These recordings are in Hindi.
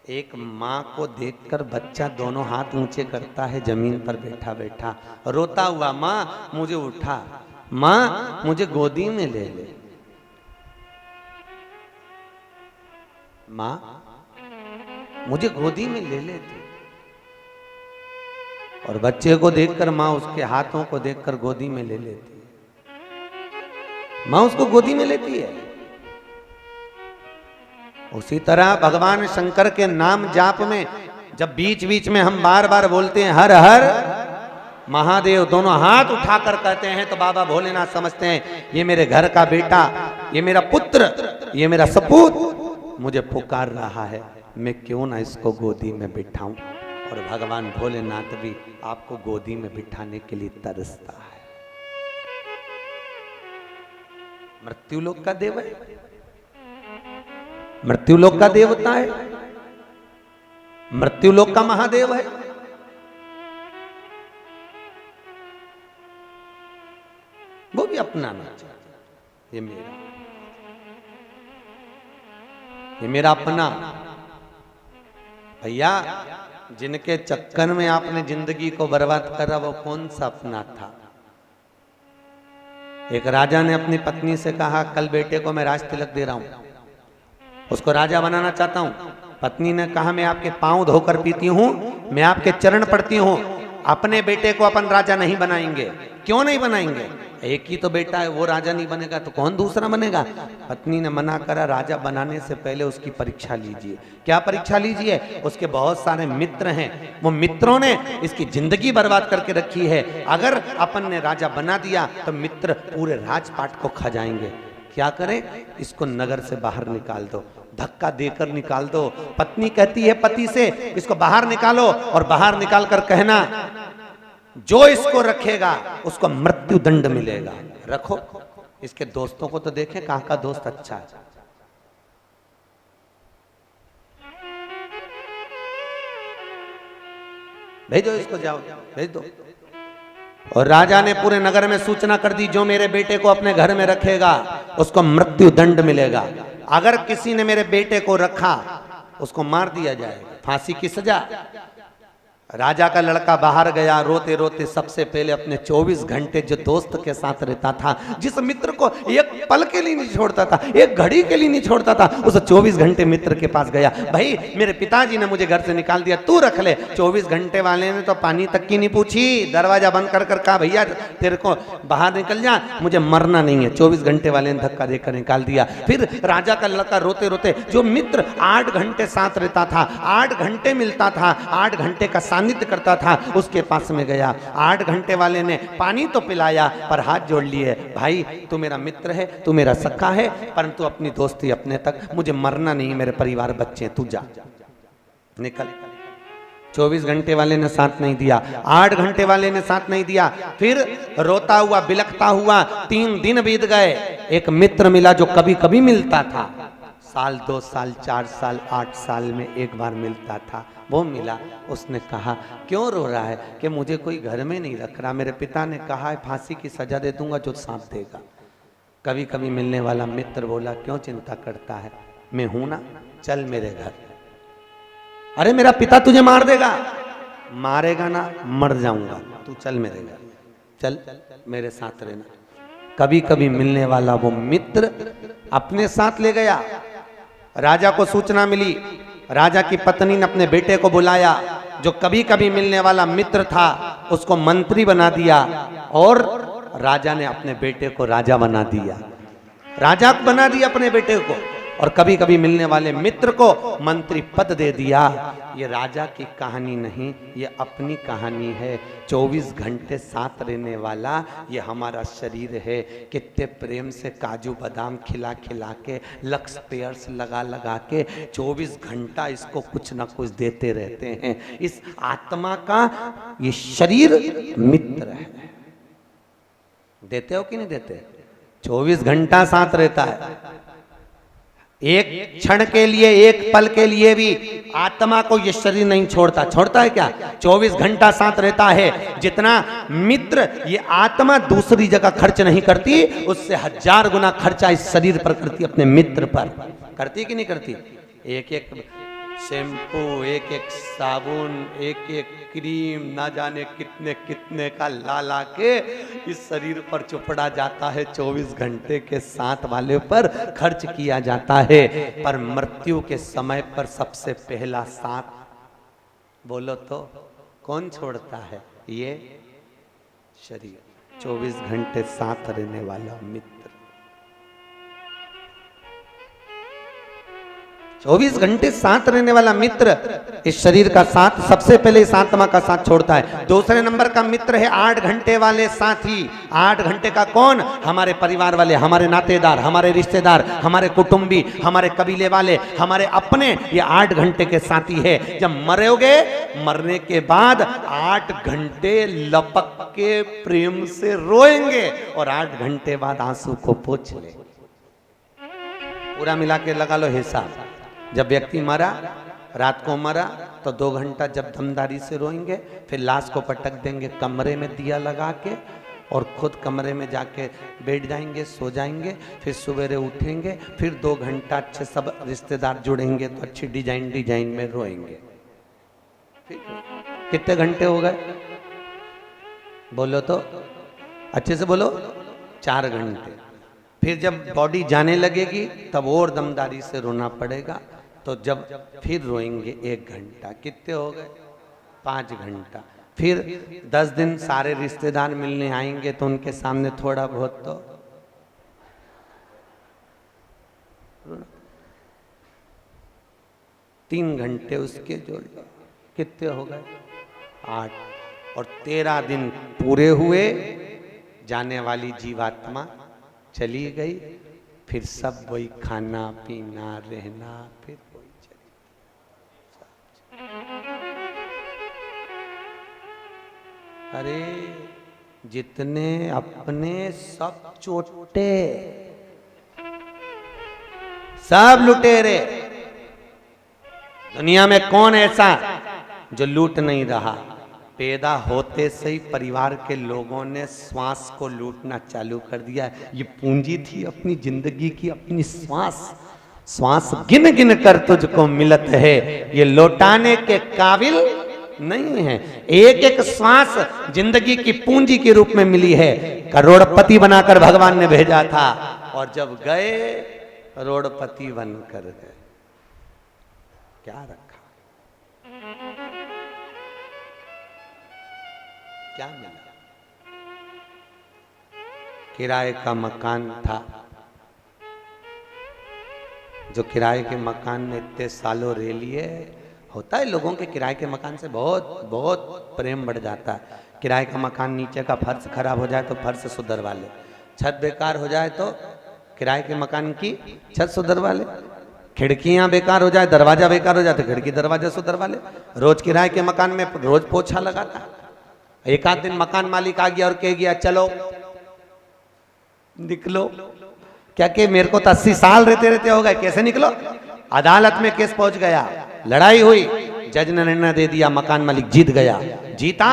एक माँ को देखकर बच्चा दोनों हाथ ऊंचे करता है जमीन पर बैठा बैठा, रोता हुआ, माँ मुझे उठा, माँ मुझे गोदी में ले ले, माँ मुझे गोदी में ले ले तू। और बच्चे को देखकर माँ उसके हाथों को देखकर गोदी में ले लेती है, माँ उसको गोदी में लेती है। उसी तरह भगवान शंकर के नाम जाप में जब बीच बीच में हम बार बार बोलते हैं हर हर महादेव, दोनों हाथ उठाकर कहते हैं, तो बाबा भोलेनाथ समझते हैं ये मेरे घर का बेटा, ये मेरा पुत्र, ये मेरा सपूत मुझे पुकार रहा है, मैं क्यों ना इसको गोदी में बिठाऊं। और भगवान भोलेनाथ भी आपको गोदी में बिठाने के लिए तरसता है। मृत्युलोक का देव है, मृत्युलोक का देवता है, मृत्युलोक का महादेव है। वो भी अपनाना चाहता, ये मेरा अपना भैया। जिनके चक्कर में आपने जिंदगी को बर्बाद करा वो कौन सा अपना था। एक राजा ने अपनी पत्नी से कहा, कल बेटे को मैं राज तिलक दे रहा हूं, उसको राजा बनाना चाहता हूं। पत्नी ने कहा, मैं आपके पांव धोकर पीती हूं, मैं आपके चरण पड़ती हूं, अपने बेटे को अपन राजा नहीं बनाएंगे। क्यों नहीं बनाएंगे, एक ही तो बेटा है, वो राजा नहीं बनेगा तो कौन दूसरा बनेगा। पत्नी ने मना करा, राजा बनाने से पहले उसकी परीक्षा लीजिए। क्या परीक्षा लीजिए, उसके बहुत सारे मित्र हैं, वो मित्रों ने इसकी जिंदगी बर्बाद करके रखी है, अगर अपन ने राजा बना दिया तो मित्र पूरे राजपाट को खा जाएंगे। क्या करें, इसको नगर से बाहर निकाल दो, धक्का देकर निकाल दो। पत्नी कहती है पति से, इसको बाहर निकालो, और बाहर निकाल कर कहना जो इसको रखेगा उसको मृत्यु दंड मिलेगा। रखो, इसके दोस्तों को तो देखें कहां का दोस्त अच्छा है। भेजो इसको, जाओ भेज दो। और राजा ने पूरे नगर में सूचना कर दी, जो मेरे बेटे को अपने घर में रखेगा उसको मृत्यु दंड मिलेगा। अगर किसी ने मेरे बेटे को रखा उसको मार दिया जाएगा, फांसी की सजा। राजा का लड़का बाहर गया, रोते रोते सबसे पहले अपने 24 घंटे जो दोस्त के साथ रहता था, जिस मित्र को एक पल के लिए नहीं छोड़ता था, एक घड़ी के लिए नहीं छोड़ता था, उस 24 घंटे मित्र के पास गया। भाई मेरे पिताजी ने मुझे घर से निकाल दिया, तू रख ले। 24 घंटे वाले ने तो पानी तक की नहीं पूछी, दरवाजा बंद कर कर कहा, भैया तेरे को बाहर निकल जा, मुझे मरना नहीं है। 24 घंटे वाले ने धक्का देकर निकाल दिया। फिर राजा का लड़का रोते रोते, जो मित्र 8 घंटे साथ रहता था, 8 घंटे मिलता था, 8 घंटे का सानिध्य करता था, उसके पास में गया। 8 घंटे वाले ने पानी तो पिलाया पर हाथ जोड़ लिए, भाई तू मेरा मित्र है, तू मेरा सखा है, परंतु अपनी दोस्ती अपने तक, मुझे मरना नहीं, मेरे परिवार बच्चे, तू जा निकल। 24 घंटे वाले ने साथ नहीं दिया, 8 घंटे वाले ने साथ नहीं दिया। फिर रोता हुआ बिलखता हुआ 3 दिन बीत गए। एक मित्र मिला जो कभी कभी मिलता था, साल 2 साल 4 साल 8 साल में एक बार मिलता था, वो मिला। उसने कहा, क्यों रो रहा है, कि मुझे कोई घर में नहीं रख रहा, मेरे पिता ने कहा है फांसी की सजा दे दूंगा जो सांप देगा। कभी कभी मिलने वाला मित्र बोला, क्यों चिंता करता है, मैं हूं ना, चल मेरे घर। अरे मेरा पिता तुझे मार देगा, मारेगा ना, मर जाऊंगा, तू चल मेरे घर, चल मेरे साथ रहना। कभी कभी मिलने वाला वो मित्र अपने साथ ले गया। राजा को सूचना मिली, राजा की पत्नी ने अपने बेटे को बुलाया, जो कभी कभी मिलने वाला मित्र था उसको मंत्री बना दिया, और राजा ने अपने बेटे को राजा बना दिया, राजा बना दिया अपने बेटे को, और कभी कभी मिलने वाले मित्र को मंत्री पद दे दिया। ये राजा की कहानी नहीं, ये अपनी कहानी है। 24 घंटे साथ रहने वाला ये हमारा शरीर है। कितने प्रेम से काजू बादाम खिला खिला के, लक्स पेयर्स लगा लगा के 24 घंटा इसको कुछ ना कुछ देते रहते हैं। इस आत्मा का ये शरीर मित्र है। देते हो कि नहीं देते? 24 घंटा साथ रहता है। एक क्षण के लिए, एक पल के लिए भी आत्मा को ये शरीर नहीं छोड़ता। छोड़ता है क्या? 24 घंटा साथ रहता है। जितना मित्र ये आत्मा दूसरी जगह खर्च नहीं करती, उससे 1000 गुना खर्चा इस शरीर पर करती, अपने मित्र पर करती कि नहीं करती? एक एक शैम्पू, एक एक साबुन, एक एक क्रीम, ना जाने कितने कितने का ला ला के इस शरीर पर चुपड़ा जाता है। 24 घंटे के साथ वाले पर खर्च किया जाता है, पर मृत्यु के समय पर सबसे पहला साथ बोलो तो कौन छोड़ता है? ये शरीर, 24 घंटे साथ रहने वाला मित्र। 24 घंटे साथ रहने वाला मित्र इस शरीर का साथ सबसे पहले इस आत्मा का साथ छोड़ता है। दूसरे नंबर का मित्र है 8 घंटे वाले साथी। 8 घंटे का कौन? हमारे परिवार वाले, हमारे नातेदार, हमारे रिश्तेदार, हमारे कुटुंबी, हमारे कबीले वाले, हमारे अपने, ये 8 घंटे के साथी है। जब मरोगे, मरने के बाद 8 घंटे लपक के प्रेम से रोएंगे और 8 घंटे बाद आंसू को पोंछ ले। पूरा मिला के लगा लो हिसाब। जब व्यक्ति मरा, रात को मरा, तो 2 घंटा जब दमदारी से रोएंगे, फिर लाश को पटक देंगे कमरे में दिया लगा के और खुद कमरे में जाके बैठ जाएंगे, सो जाएंगे। फिर सवेरे उठेंगे, फिर 2 घंटा अच्छे सब रिश्तेदार जुड़ेंगे तो अच्छी डिजाइन में रोएंगे। कितने घंटे हो गए? बोलो तो, अच्छे से बोलो। 4 घंटे। फिर जब बॉडी जाने लगेगी तब और दमदारी से रोना पड़ेगा। तो जब फिर रोएंगे 1 घंटा। कितने हो गए? 5 घंटा। फिर 10 दिन सारे रिश्तेदार मिलने आएंगे तो उनके सामने थोड़ा बहुत तो 3 घंटे उसके जोड़ लो। कितने हो गए? 8। और 13 दिन पूरे हुए, जाने वाली जीवात्मा चली गई। फिर सब वही खाना पीना रहना, फिर वही चली। अरे जितने अपने सब चोटे, सब लुटेरे। दुनिया में कौन ऐसा जो लूट नहीं रहा? पैदा होते से ही परिवार के लोगों ने श्वास को लूटना चालू कर दिया। ये पूंजी थी अपनी जिंदगी की, अपनी श्वास गिन गिन कर तुझको मिलत है, ये लौटाने के काबिल नहीं है। एक एक श्वास जिंदगी की पूंजी के रूप में मिली है। करोड़पति बनाकर भगवान ने भेजा था और जब गए करोड़पति बनकर गए। क्या रखा? क्या मिला? किराए का मकान था, जो किराए के मकान में इतने सालों रह लिए। होता है लोगों के किराए के मकान से बहुत बहुत प्रेम बढ़ जाता है। किराए का मकान, नीचे का फर्श खराब हो जाए तो फर्श सुधरवा ले, छत बेकार हो जाए तो किराए के मकान की छत सुधरवा ले, खिड़कियां बेकार हो जाए, दरवाजा बेकार हो जाए तो खिड़की दरवाजा सुधरवा ले। रोज किराए के मकान में रोज पोछा लगाता है। एक आध दिन मकान मालिक आ गया और कह गया चलो निकलो। क्या कि मेरे को तो 80 साल रहते रहते हो गए, कैसे निकलो? अदालत में केस पहुंच गया, लड़ाई हुई, जज ने निर्णय दे दिया, मकान मालिक जीत गया। जीता,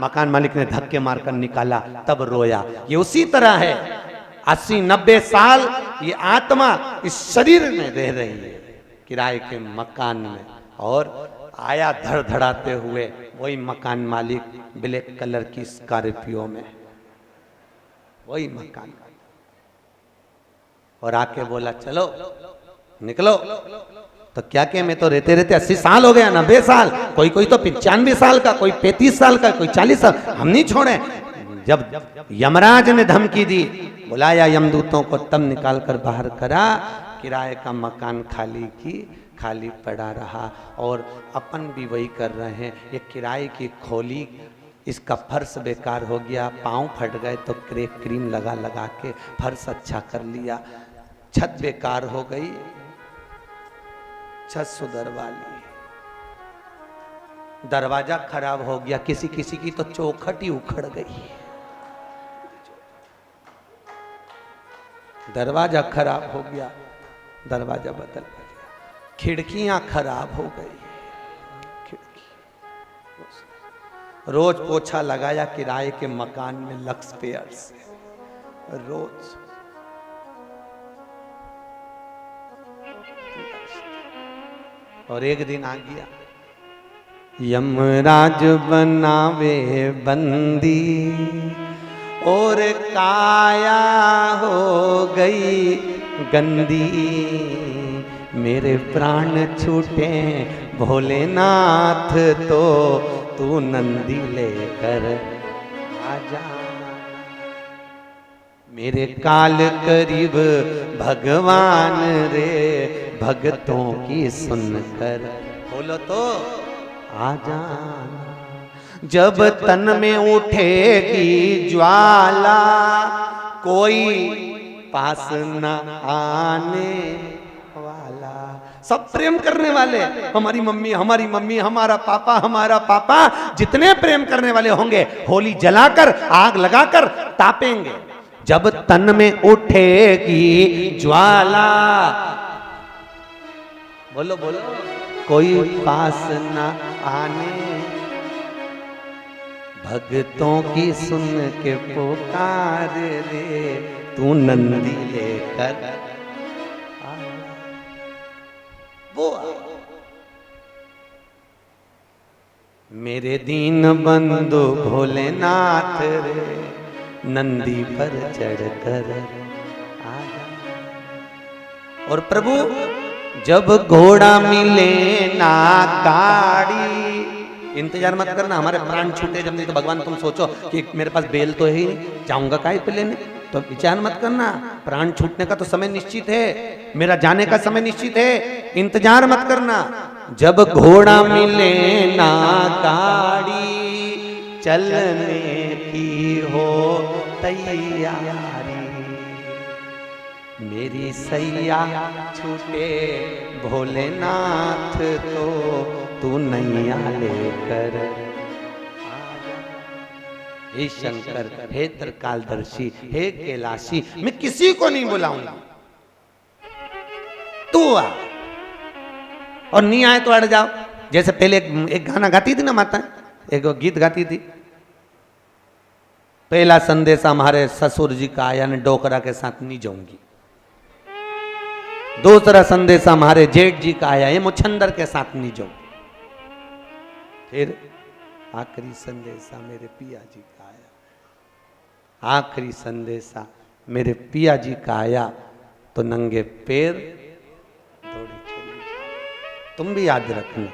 मकान मालिक ने धक्के मारकर निकाला, तब रोया। ये उसी तरह है, 80-90 साल ये आत्मा इस शरीर में रह रही है, किराए के मकान में। और आया धड़धड़ाते हुए वही मकान मालिक ब्लैक कलर की स्कॉर्पियो में, वही मकान, और आके बोला चलो निकलो। तो क्या क्या, मैं तो रहते रहते 80 साल हो गया, 90 साल, कोई कोई तो 95 साल का, कोई 35 साल का, कोई 40 साल, हम नहीं छोड़े। जब यमराज ने धमकी दी, बुलाया यमदूतों को, तब निकाल कर बाहर करा। किराए का मकान खाली पड़ा रहा और अपन भी वही कर रहे हैं। ये किराए की खोली, इसका फर्श बेकार हो गया, पांव फट गए तो क्रीम लगा लगा के फर्श अच्छा कर लिया। छत बेकार हो गई, छत सुधरवा ली। दरवाजा खराब हो गया, किसी किसी की तो चौखट ही उखड़ गई। दरवाजा खराब हो गया, दरवाजा बदल गया। खिड़कियां खराब हो गई, रोज पोछा लगाया किराए के मकान में लक्स पेयर से, रोज। और एक दिन आ गया, यमराज बनावे बंदी और काया हो गई गंदी, मेरे प्राण छूटे भोलेनाथ तो तू नंदी लेकर आजा, मेरे काल करीब भगवान रे, भगतों की सुनकर बोलो तो आ जाना, जब तन में उठेगी ज्वाला कोई पास न आने वाला। सब प्रेम करने वाले, हमारी मम्मी, हमारा पापा, जितने प्रेम करने वाले होंगे होली जलाकर आग लगाकर तापेंगे। जब तन में उठेगी ज्वाला, बोलो बोलो, कोई पास न आने, भक्तों की सुन के पुकार रे, तू नंदी लेकर वो मेरे दीन बंधु भोलेनाथ रे, नंदी पर चढ़कर आजा। और प्रभु जब घोड़ा मिले ना गाड़ी, इंतजार मत करना हमारे प्राण छूटे जब, नहीं तो भगवान तुम सोचो कि मेरे पास बेल तो है ही नहीं, जाऊंगा काहे पे लेने, तो विचार मत करना, प्राण छूटने का तो समय निश्चित है, मेरा जाने का समय निश्चित है, इंतजार मत करना। जब घोड़ा मिले ना गाड़ी, चलने की हो तैयारी, मेरी सैया छूटे भोलेनाथ तो तू नैया लेकर आजा। हे शंकर, हे त्रिकालदर्शी, हे कैलाशी, मैं किसी को नहीं बुलाऊंगा, तू आ, और नहीं आए तो अड़ जाओ। जैसे पहले एक गाना गाती थी ना माता, एक गीत गाती थी, पहला संदेशा हमारे ससुर जी का आया, ने डोकरा के साथ नहीं जाऊंगी। दूसरा संदेशा हमारे जेठ जी का आया, ये मुछंदर के साथ नहीं जाऊंगी। फिर आखिरी संदेशा मेरे पिया जी का आया, आखिरी संदेशा मेरे पिया जी का आया, तो नंगे पैर दौड़ी चली जाओ। तुम भी याद रखना,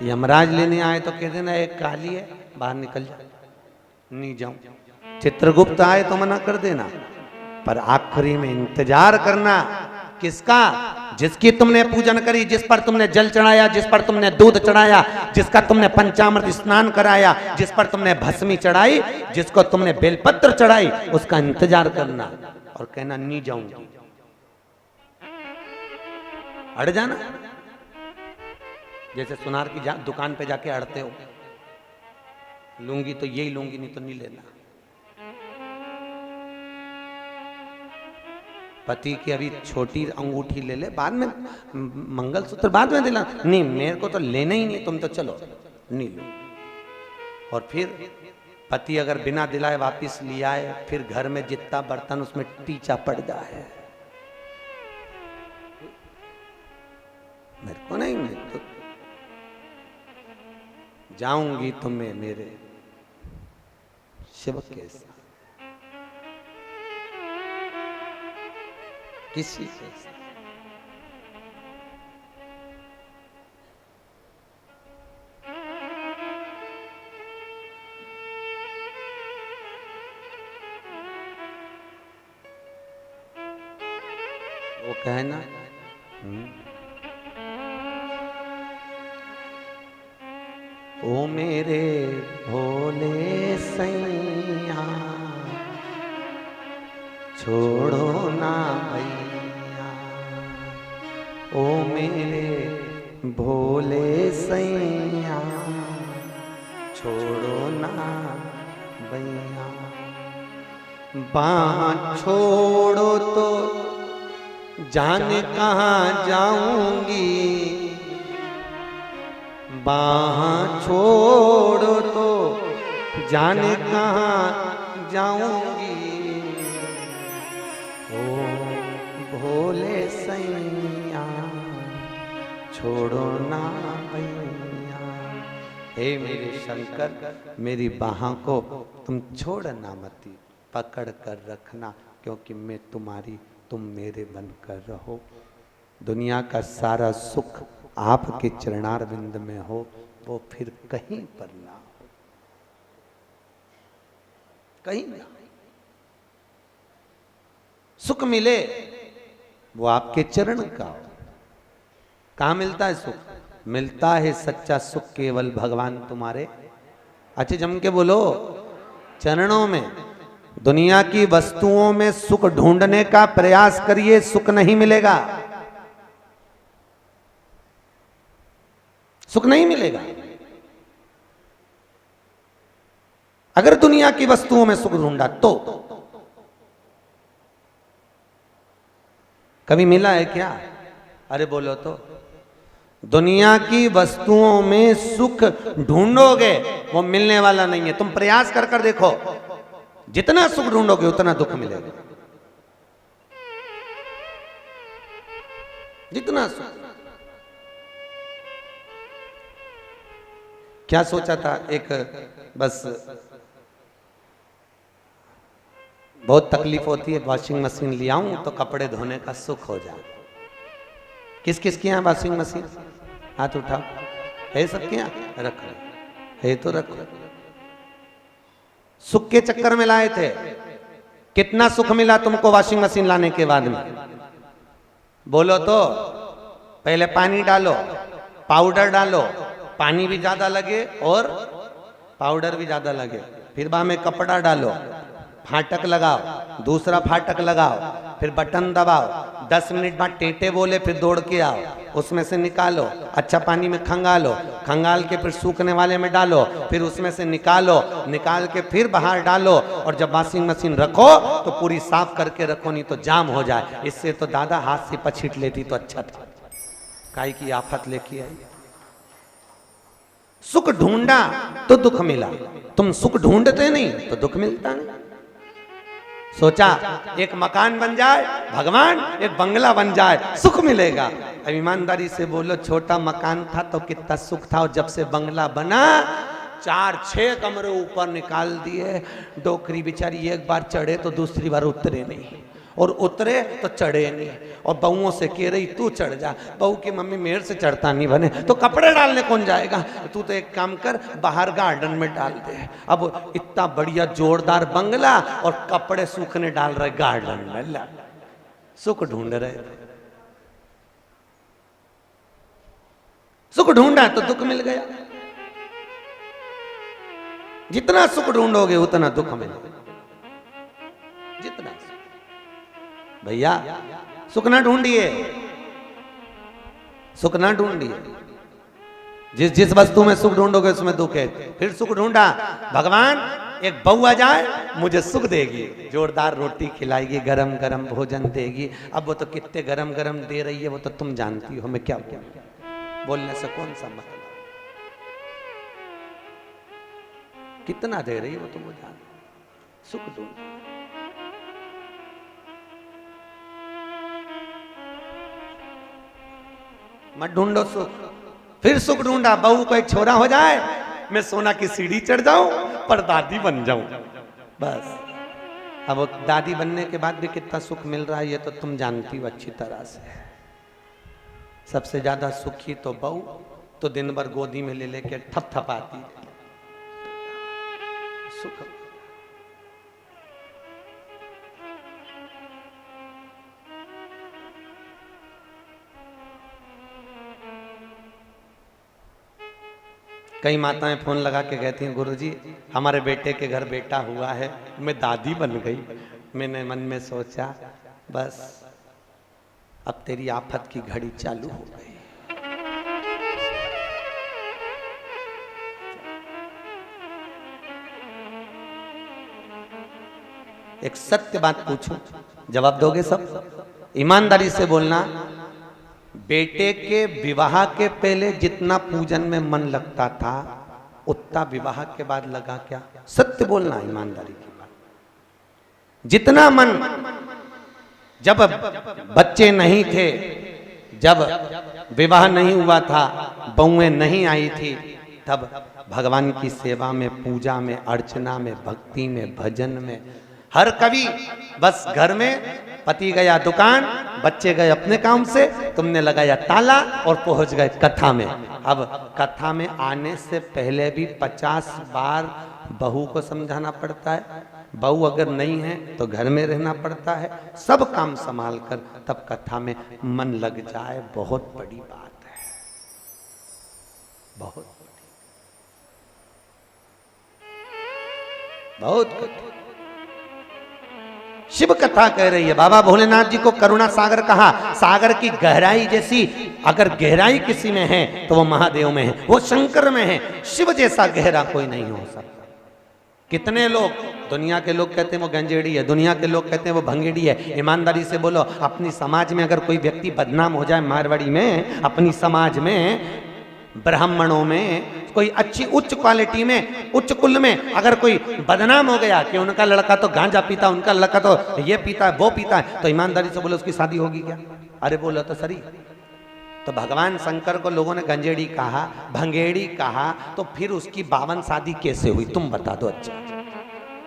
यमराज लेने आए तो कह देना एक काली है, बाहर निकल जा, नहीं जाऊं। चित्रगुप्त आए तो मना कर देना, पर आखिरी में इंतजार करना। किसका? जिसकी तुमने पूजन करी, जिस पर तुमने जल चढ़ाया, जिस पर तुमने दूध चढ़ाया, जिसका तुमने पंचामृत स्नान कराया, जिस पर तुमने भस्मी चढ़ाई, जिसको तुमने बेलपत्र चढ़ाई, उसका इंतजार करना और कहना नहीं जाऊंगी, अड़ जाना। जैसे सुनार की दुकान पे जाके अड़ते हो, लूंगी तो यही लूंगी, नहीं तो नहीं लेना। पति की अभी छोटी अंगूठी ले ले, बाद में मंगलसूत्र बाद में दिला, नहीं मेरे को तो लेना ही नहीं, तुम तो चलो नहीं लो। और फिर पति अगर बिना दिलाए वापिस लिया है, फिर घर में जितना बर्तन उसमें टीचा पड़ जाए, मेरे को नहीं, मैं तो जाऊंगी तुम्हें मेरे शिव के साथ, किसी के साथ। वो कहना ओ मेरे भोले सैया, छोड़ो ना भैया, ओ मेरे भोले सैया, छोड़ो ना भैया, बाँह छोड़ो तो जाने कहाँ जाऊंगी, बाँह छोड़ो तो जाने कहाँ जाऊंगी, ओ भोले सैया, छोड़ो ना भैया। हे मेरे शंकर, मेरी बाहों को तुम छोड़ना मती, पकड़ कर रखना, क्योंकि मैं तुम्हारी, तुम मेरे बनकर रहो। दुनिया का सारा सुख आपके चरणारविंद में हो, वो फिर कहीं पर ना हो, कहीं ना। सुख मिले वो आपके चरण का हो। कहां मिलता है सुख? मिलता है सच्चा सुख केवल भगवान तुम्हारे, अच्छे जम के बोलो, चरणों में। दुनिया की वस्तुओं में सुख ढूंढने का प्रयास करिए, सुख नहीं मिलेगा, सुख नहीं मिलेगा। अगर दुनिया की वस्तुओं में सुख ढूंढा तो कभी मिला है क्या? अरे बोलो तो। दुनिया की वस्तुओं में सुख ढूंढोगे वो मिलने वाला नहीं है। तुम प्रयास कर कर देखो, जितना सुख ढूंढोगे उतना दुख मिलेगा, जितना सुख। क्या सोचा था, एक बस बहुत तकलीफ होती है, वॉशिंग मशीन ले आऊं तो कपड़े धोने का सुख हो जाए। किस किस के यहाँ वॉशिंग मशीन? हाथ उठाओ। है सबके यहाँ? रखो, है तो रखो। सुख के चक्कर में लाए थे। कितना सुख मिला तुमको वॉशिंग मशीन लाने के बाद में? बोलो तो। पहले पानी डालो, पाउडर डालो, पानी भी ज्यादा लगे और पाउडर भी ज्यादा लगे, फिर बाद में कपड़ा डालो, फाटक लगाओ, दूसरा फाटक लगाओ, फिर बटन दबाओ, 10 मिनट बाद टेटे बोले, फिर दौड़ के आओ, उसमें से निकालो, अच्छा पानी में खंगालो, खंगाल के फिर सूखने वाले में डालो, फिर उसमें से निकालो, निकाल के फिर बाहर डालो, और जब वॉशिंग मशीन रखो तो पूरी साफ करके रखो, नहीं तो जाम हो जाए। इससे तो दादा हाथ से पछीट लेती तो अच्छा था, काई की आफत लेके आई। सुख ढूंढा तो दुख मिला, तुम सुख ढूंढते नहीं तो दुख मिलता नहीं। सोचा एक मकान बन जाए भगवान, एक बंगला बन जाए, सुख मिलेगा। अब ईमानदारी से बोलो, छोटा मकान था तो कितना सुख था, और जब से बंगला बना 4-6 कमरे ऊपर निकाल दिए। डोकरी बेचारी एक बार चढ़े तो दूसरी बार उतरे नहीं, और उतरे तो चढ़े नहीं, और बहुओं से कह रही तू चढ़ जा। बहू की मम्मी मेरे से चढ़ता नहीं बने, तो कपड़े डालने कौन जाएगा? तू तो एक काम कर, बाहर गार्डन में डाल दे। अब इतना बढ़िया जोरदार बंगला और कपड़े सूखने डाल रहे गार्डन में। सुख ढूंढ रहे, सुख ढूंढा तो दुख मिल गया। जितना सुख ढूंढोगे उतना दुख मिलेगा, जितना। भैया सुख ना ढूंढिए, सुख ना ढूंढिए। जिस जिस वस्तु में सुख ढूंढोगे उसमें दुख है। फिर सुख ढूंढा, भगवान एक बहू आ जाए मुझे सुख देगी, जोरदार रोटी खिलाएगी, गरम गरम भोजन देगी। अब वो तो कितने गरम गरम दे रही है वो तो तुम जानती हो, मैं क्या बोलने से कौन सा मतलब, कितना दे रही है वो तुम जान। सुख ढूंढ, मत ढूंढो सुख। फिर सुख ढूंढा, बहू को एक छोरा हो जाए, मैं सोना की सीढ़ी चढ़ जाऊं पर दादी बन जाऊं, बस। अब वो दादी बनने के बाद भी कितना सुख मिल रहा है ये तो तुम जानती हो अच्छी तरह से। सबसे ज्यादा सुखी तो बहू, तो दिन भर गोदी में ले लेके थपथपाती सुख। कई माताएं फोन लगा के कहती हैं, गुरुजी हमारे बेटे के घर बेटा हुआ है, मैं दादी बन गई। मैंने मन में सोचा बस अब तेरी आफत की घड़ी चालू हो गई। एक सत्य बात पूछूं, जवाब दोगे सब? ईमानदारी से बोलना। बेटे के विवाह के पहले जितना पूजन में मन लगता था उतना विवाह के बाद लगा क्या? सत्य बोलना, ईमानदारी की बात। जितना मन जब बच्चे नहीं थे, जब विवाह नहीं हुआ था, बहुएं नहीं आई थी, तब भगवान की सेवा में, पूजा में, अर्चना में, भक्ति में, भजन में, हर कवि बस घर में पति गया दुकान, बच्चे गए अपने काम से, तुमने लगाया ताला और पहुंच गए कथा में। अब कथा में आने से पहले भी 50 बार बहू को समझाना पड़ता है, बहू अगर नहीं है तो घर में रहना पड़ता है, सब काम संभाल कर तब कथा में मन लग जाए, बहुत बड़ी बात है, बहुत बहुत शिव कथा कह रही है। बाबा भोलेनाथ जी को करुणा सागर कहा, सागर की गहराई जैसी अगर गहराई किसी में है तो वो महादेव में है, वो शंकर में है, शिव जैसा गहरा कोई नहीं हो सकता। कितने लोग, दुनिया के लोग कहते हैं वो गंजेड़ी है, दुनिया के लोग कहते हैं वो भंगेड़ी है। ईमानदारी से बोलो, अपनी समाज में अगर कोई व्यक्ति बदनाम हो जाए, मारवाड़ी में, अपनी समाज में, ब्राह्मणों में, कोई अच्छी उच्च क्वालिटी में, उच्च कुल में अगर कोई बदनाम हो गया कि उनका लड़का तो गांजा पीता, उनका लड़का तो ये पीता है, वो पीता है, तो ईमानदारी से बोलो उसकी शादी होगी क्या? अरे बोलो तो सही। तो भगवान शंकर को लोगों ने गंजेड़ी कहा, भंगेड़ी कहा, तो फिर उसकी 52 शादी कैसे हुई तुम बता दो। अच्छा,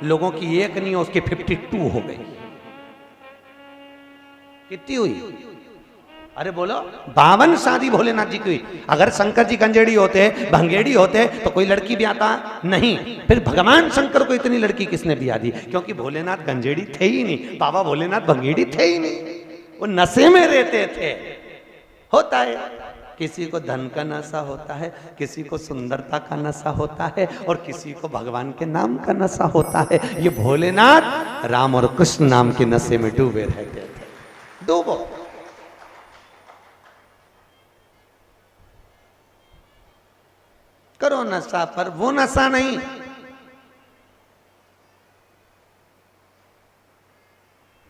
लोगों की एक नहीं, उसकी 52 हो गई। कितनी हुई? अरे बोलो, 52 शादी भोलेनाथ जी की हुई। अगर शंकर जी गंजेड़ी होते, भंगेड़ी होते तो कोई लड़की भी आता नहीं। फिर भगवान शंकर को इतनी लड़की किसने ब्याह दी? क्योंकि भोलेनाथ गंजेड़ी थे ही नहीं, बाबा भोलेनाथ भंगेड़ी थे ही नहीं, वो नशे में रहते थे। होता है, किसी को धन का नशा होता है, किसी को सुंदरता का नशा होता है, और किसी को भगवान के नाम का नशा होता है। ये भोलेनाथ राम और कृष्ण नाम के नशे में डूबे रहते थे। डूबो, करो नशा, पर वो नशा नहीं।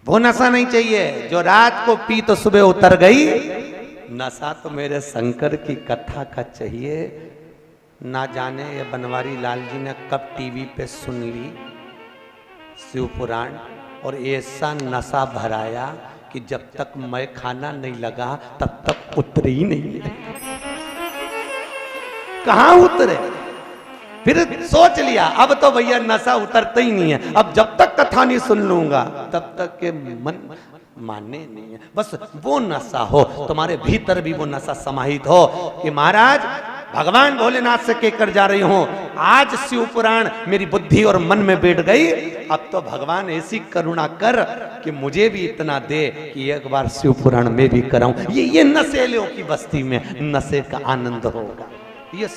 वो नशा नहीं चाहिए जो रात को पी तो सुबह उतर गई। नशा तो मेरे शंकर की कथा का चाहिए। ना जाने ये बनवारी लाल जी ने कब टीवी पे सुन ली शिव पुराण, और ऐसा नशा भराया कि जब तक मैं खाना नहीं लगा तब तक उतरे ही नहीं। कहां उतरे? फिर सोच लिया अब तो भैया नशा उतरता ही नहीं है, अब जब तक कथा नहीं सुन लूंगा तब तक के मन मानने नहीं है। बस वो नशा हो, तुम्हारे भीतर भी वो नशा समाहित हो कि महाराज भगवान भोलेनाथ से कहकर जा रही हूं, आज शिव पुराण मेरी बुद्धि और मन में बैठ गई, अब तो भगवान ऐसी करुणा कर कि मुझे भी इतना दे कि एक बार शिव पुराण में भी कराऊं। ये नशेलियों की बस्ती में नशे का आनंद होगा। ये